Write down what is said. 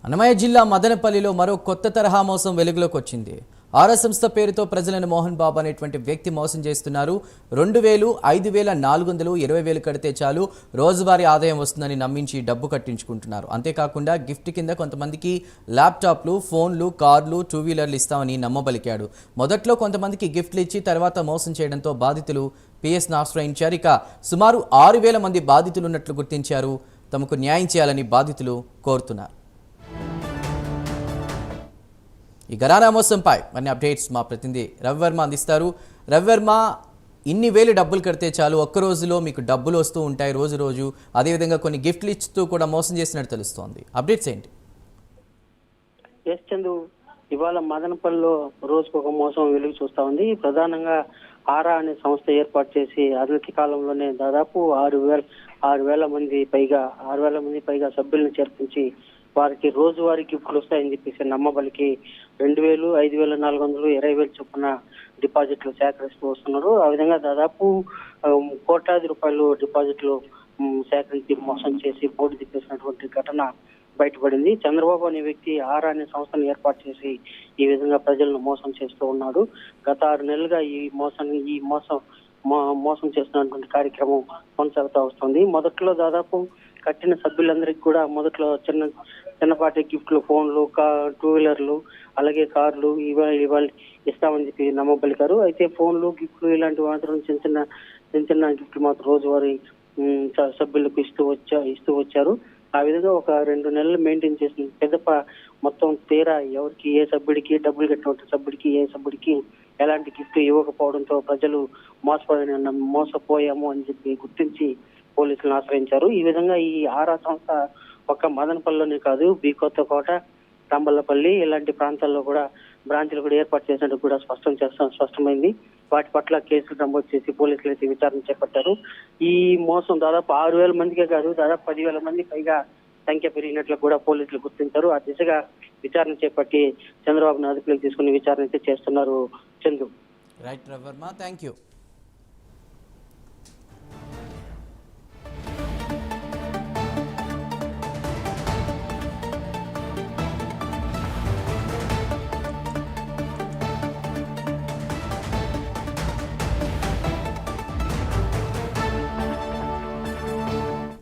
అన్నమయ్య జిల్లా మదనపల్లిలో మరో కొత్త తరహా మోసం వెలుగులోకి వచ్చింది. ఆరా సంస్థ పేరుతో ప్రజలను మోహన్ బాబు అనేటువంటి వ్యక్తి మోసం చేస్తున్నారు. 2000, 5000, 400, 20,000 కడితే చాలు రోజువారీ ఆదాయం వస్తుందని నమ్మించి డబ్బు కట్టించుకుంటున్నారు. అంతేకాకుండా గిఫ్ట్ కింద కొంతమందికి ల్యాప్టాప్లు, ఫోన్లు, కార్లు, 2 వీలర్లు ఇస్తామని నమ్మబలికాడు. మొదట్లో కొంతమందికి గిఫ్ట్లు ఇచ్చి తర్వాత మోసం చేయడంతో బాధితులు పిఎస్ను ఆశ్రయించారు. ఇక సుమారు 6,000 మంది బాధితులున్నట్లు గుర్తించారు. తమకు న్యాయం చేయాలని బాధితులు కోరుతున్నారు. ఈ ఘరానా మోసంపై మరిన్ని అప్డేట్స్ మా ప్రతినిధి రవివర్మ అందిస్తారు. రవివర్మ, ఇన్ని వేలు డబ్బులు కడితే చాలు ఒక్క రోజులో మీకు డబ్బులు వస్తూ ఉంటాయి రోజు. అదేవిధంగా కొన్ని గిఫ్ట్లు ఇస్తూ కూడా మోసం చేసినట్టు తెలుస్తోంది. అప్డేట్స్ ఏంటి? ఎస్ చందు, ఇవాళ మదనపల్లిలో రోజుకు ఒక మోసం వెలుగు చూస్తా ఉంది. ప్రధానంగా ఆరా అనే సంస్థ ఏర్పాటు చేసి అనతి కాలంలోనే దాదాపు 6,000 మంది పైగా సభ్యులను చేర్పించి వారికి రోజువారీ గిఫ్ట్లు వస్తాయని చెప్పేసి నమ్మబలికి 2,000, 5,000, 400, 20,000 చొప్పున డిపాజిట్లు సేకరిస్తూ వస్తున్నారు. ఆ విధంగా దాదాపు కోట్లాది రూపాయలు డిపాజిట్లు సేకరించి మోసం చేసి బోర్డు తిప్పేసినటువంటి ఘటన బయటపడింది. చంద్రబాబు అనే వ్యక్తి ఆరా అనే సంస్థను ఏర్పాటు చేసి ఈ విధంగా ప్రజలను మోసం చేస్తూ ఉన్నాడు. గత 6 నెలలుగా ఈ మోసం చేస్తున్నటువంటి కార్యక్రమం కొనసాగుతూ వస్తుంది. మొదట్లో దాదాపు కట్టిన సభ్యులందరికీ కూడా మొదట్లో చిన్నపాటి గిఫ్ట్లు, ఫోన్లు, 2 వీలర్లు, అలాగే కార్లు ఇవాళ ఇస్తామని చెప్పి నమ్మబలికారు. అయితే ఫోన్లు, గిఫ్ట్లు ఇలాంటి మాత్రం చిన్న గిఫ్ట్లు మాత్రం రోజువారీ సభ్యులకు ఇస్తూ వచ్చారు. ఆ విధంగా ఒక 2 నెలలు మెయింటైన్ చేసిన మొత్తం తీరా ఎవరికి ఏ సభ్యుడికి డబ్బులు కట్టినటువంటి సభ్యుడికి ఎలాంటి గిఫ్ట్ ఇవ్వకపోవడంతో ప్రజలు మోసపోయాము అని చెప్పి గుర్తించి పోలీసులను ఆశ్రయించారు. ఈ విధంగా ఈ ఆరా సంస్థ ఒక్క మదనపల్లిలోనే కాదు, కొత్తకోట, తంబలపల్లి ఇలాంటి ప్రాంతాల్లో కూడా బ్రాంచ్లు కూడా ఏర్పాటు చేసినట్టు కూడా స్పష్టమైంది. వాటి పట్ల కేసులు నమోదు చేసి పోలీసులు అయితే విచారణ చేపట్టారు. ఈ మోసం దాదాపు 6,000 మందికే కాదు, దాదాపు 10,000 మంది పైగా సంఖ్య పెరిగినట్లు కూడా పోలీసులు గుర్తించారు. ఆ దిశగా విచారణ చేపట్టి చంద్రబాబును అదుపులోకి తీసుకుని విచారణ అయితే చేస్తున్నారు. Chandu. Right Ravivarma, thank you.